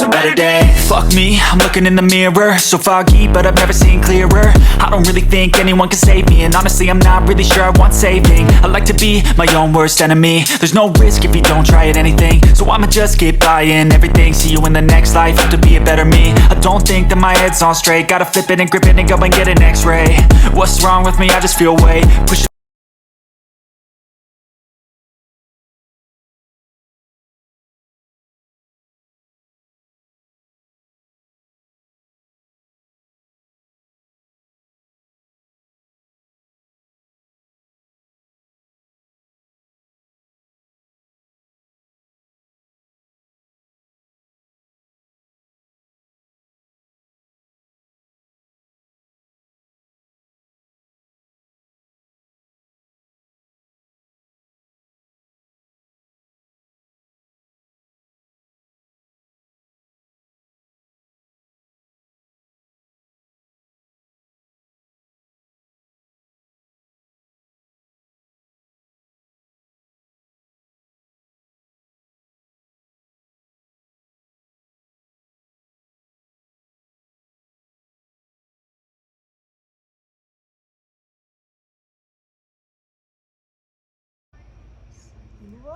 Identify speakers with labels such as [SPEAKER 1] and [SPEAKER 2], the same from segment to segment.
[SPEAKER 1] a better day. Fuck me, I'm looking in the mirror, so foggy but I've never seen clearer. I don't really think anyone can save me, and honestly I'm not really sure I want saving. I like to be my own worst enemy. There's no risk if you don't try at anything, so I'ma just keep buying everything. See you in the next life, have to be a better me. I don't think that my head's on straight, gotta flip it and grip it and go and get an x-ray. What's wrong with me? I just feel weight push.
[SPEAKER 2] Di ba?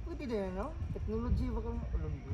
[SPEAKER 2] Pwede din, no? Technology, baka alam ko.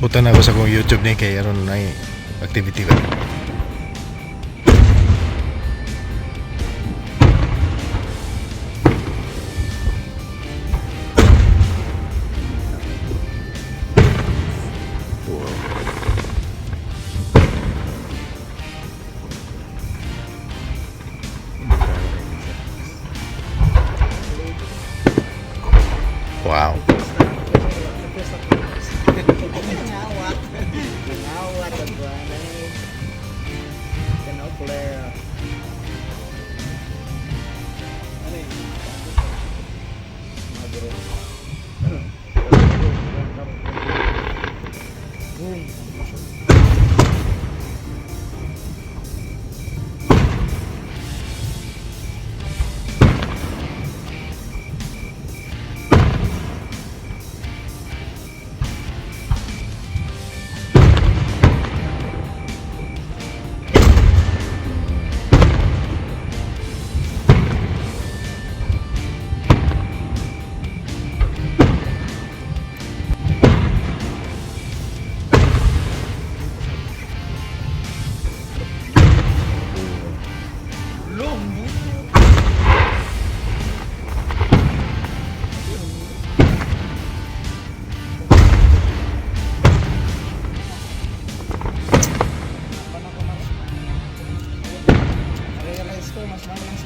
[SPEAKER 3] Punta na ako sa kong YouTube ni kay aron na activity ba.
[SPEAKER 2] Realize ko, mas malang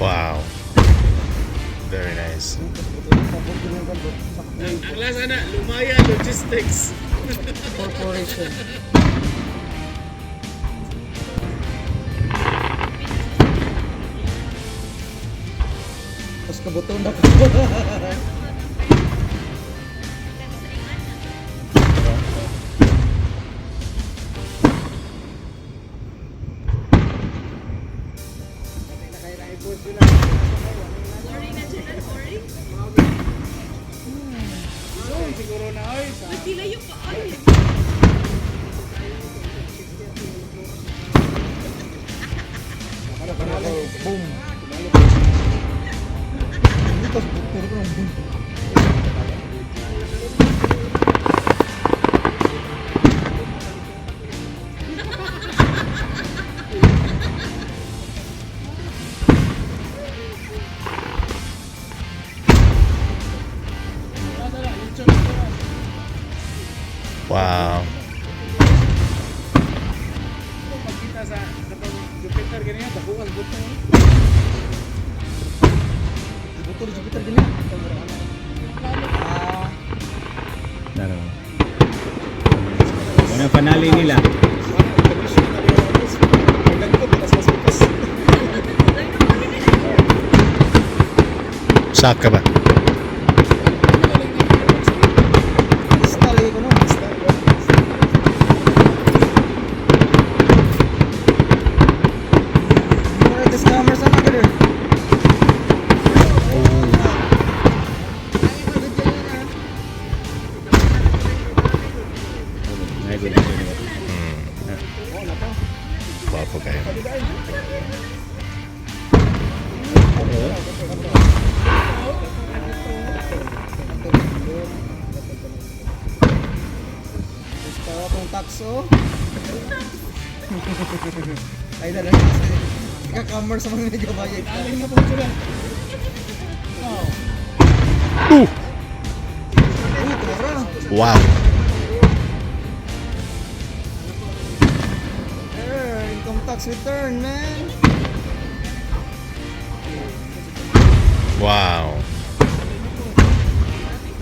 [SPEAKER 3] Wow. Very nice.
[SPEAKER 4] Ang lasa na, Lumaya Logistics.
[SPEAKER 2] corporation. Tapos kabuto na ko.
[SPEAKER 4] Siguro na, oy.
[SPEAKER 5] Masilayo pa ay.
[SPEAKER 2] Boom. Tapos puro ko ng boom.
[SPEAKER 3] Wow.
[SPEAKER 4] Pagkita sa katong Jupiter ganyan, dakuan buto.
[SPEAKER 2] Buto di Jupiter din.
[SPEAKER 6] Ano panali nila?
[SPEAKER 3] Saka ba?
[SPEAKER 2] Style ko no. Mura the scammers ang nagder.
[SPEAKER 3] Wapo kayo.
[SPEAKER 2] Tawa kong takso. Ay na lang. Ika-camera sa mga medyo bayad.
[SPEAKER 4] Aling na po sila.
[SPEAKER 2] Uy, tumara.
[SPEAKER 3] Wow.
[SPEAKER 2] Income tax return, man.
[SPEAKER 3] Wow.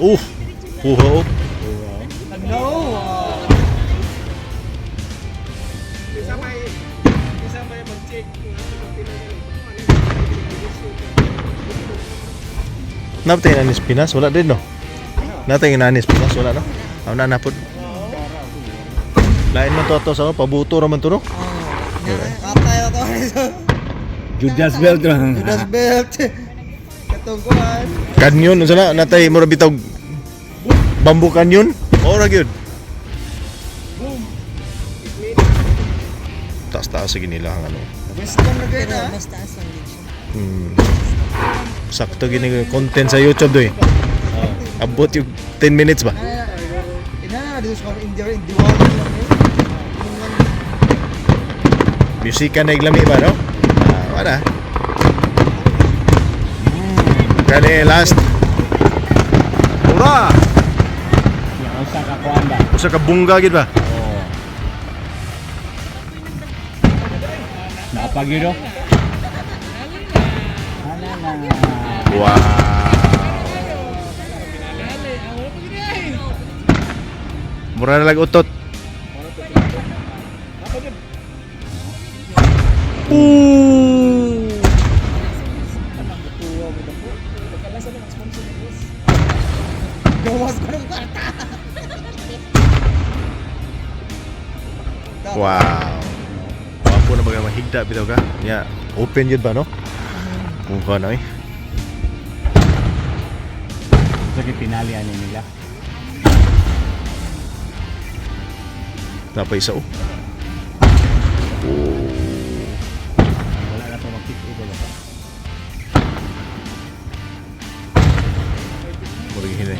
[SPEAKER 3] Uho.
[SPEAKER 2] No.
[SPEAKER 4] Isa may mag-check kung ano ba pinagaling.
[SPEAKER 3] Napatay na Anis Pinas? Wala din no? Natay na Anis Pinas? Wala no? Ang nanapod. Lain man to sa pabuto raman to no?
[SPEAKER 2] Kaptayo to.
[SPEAKER 6] Judas Belt lang.
[SPEAKER 2] Judas belt. Katong kuan.
[SPEAKER 3] Kanyon unsa na natay mura bitaw bamboo kanyon. Ora gyud. Taas-taas sige nila ang ano.
[SPEAKER 2] Wisdom na gaya na.
[SPEAKER 5] Mas taas ang leads.
[SPEAKER 3] Sakto gini content sa YouTube doy. Abot yung 10 minutes ba?
[SPEAKER 2] Ina dito sa India Diwali lang yun.
[SPEAKER 3] Musika na iglami ba, no? Wala. Kani last. Ura!
[SPEAKER 6] Usa ka kuan ba?
[SPEAKER 3] Usa ka bungga gid ba?
[SPEAKER 6] Oo. Napagiro.
[SPEAKER 3] Wow. Mura na lang utot. Ooh.
[SPEAKER 2] Gawas ko ng kwarta.
[SPEAKER 3] Wow. Wapo na baga mahigda bitaw ka. Ya, open yun ba no? Kung ano eh.
[SPEAKER 6] Sige pinali ani nila.
[SPEAKER 3] Napay isa oh.
[SPEAKER 6] Wala na to magkikita ba?
[SPEAKER 3] Murag hinay.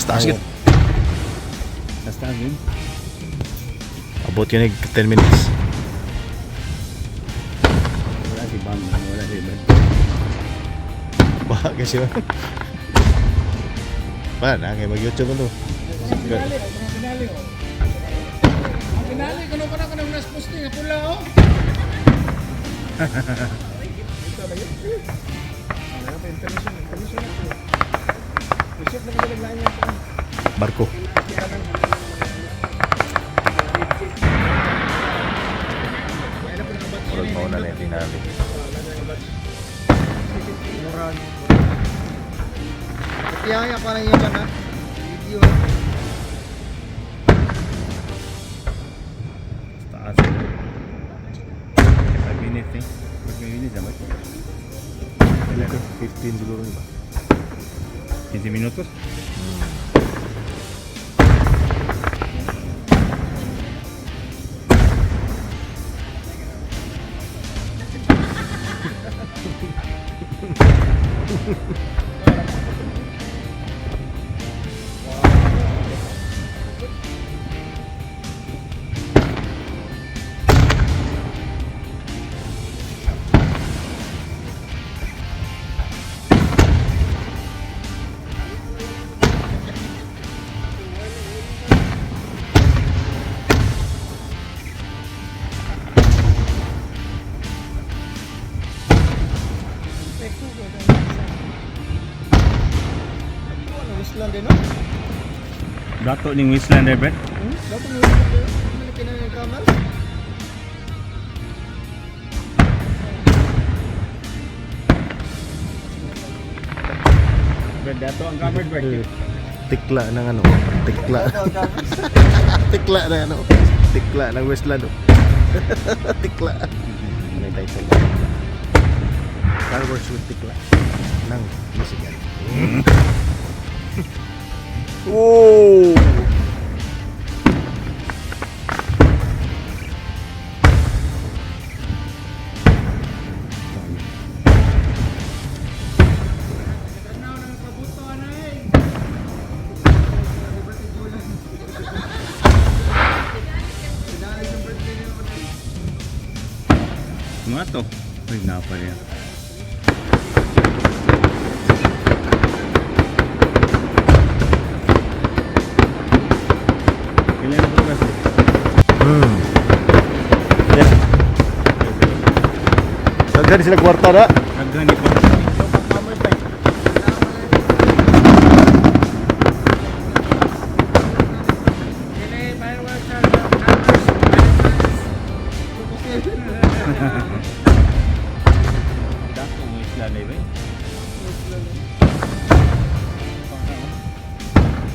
[SPEAKER 3] Taas gid.
[SPEAKER 6] Basta yun.
[SPEAKER 3] Abot yun 10 minutes.
[SPEAKER 6] Wala si Bam, wala si Ben.
[SPEAKER 3] Baha kasi ba? Ba na kay mag-YouTube ano.
[SPEAKER 4] Pinali, oh. Ang pinali, kano ka na nas posting, pula, oh. Ito ba yun? Ano pa international. Resort na kadalaglaan yan.
[SPEAKER 3] Barko. Murag mauna na yung tinali.
[SPEAKER 2] Murag. Tiyaya pa lang yan ba na? Video.
[SPEAKER 6] Taas. 5 minutes eh. 5 minutes dapat.
[SPEAKER 3] 15 siguro ba?
[SPEAKER 6] 15 minutos.
[SPEAKER 2] Ano, Wisland din, no?
[SPEAKER 6] Dato ning Wasteland eh, Brett.
[SPEAKER 2] Dapat mo malaki na yung kamar.
[SPEAKER 6] Brett, dato ang covered Brett.
[SPEAKER 3] Tikla ng ano? Tikla. Tikla ng ano? Tikla ng Westland. Oh. Tikla. May title. Star Wars with Tikla. Ng Michigan. Oh!
[SPEAKER 6] Mga to. Ay, napa rin. Kailan na progress eh?
[SPEAKER 3] Yeah. Daghan sila kwarta na.
[SPEAKER 6] Nagani pa. Dato ang Wasteland eh, ba?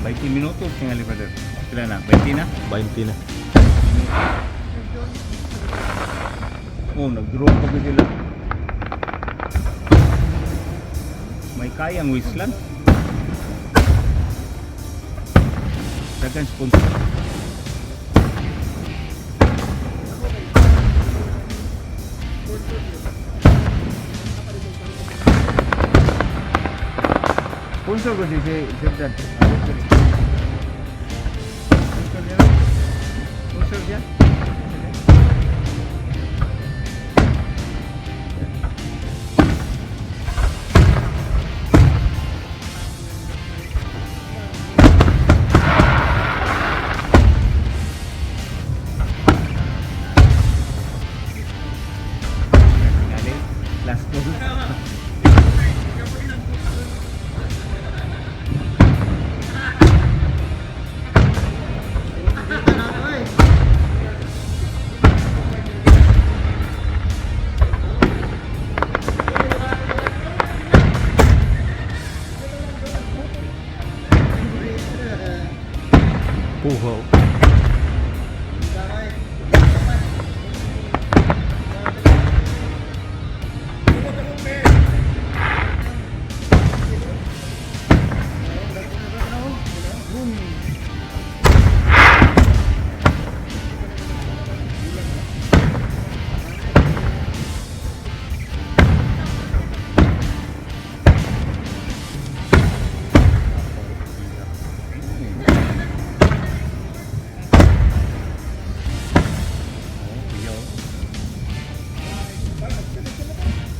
[SPEAKER 6] Bike 20 minutos tingali brother. Pila na? 20 na?
[SPEAKER 3] 20 na.
[SPEAKER 6] Oh, nag-drone pa sila. May kayang Wislan. Dagan sponsor. Sponsor ko si Jordan. Sponsor dia. Last call.
[SPEAKER 3] Puhaw.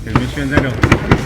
[SPEAKER 6] Permission na daw.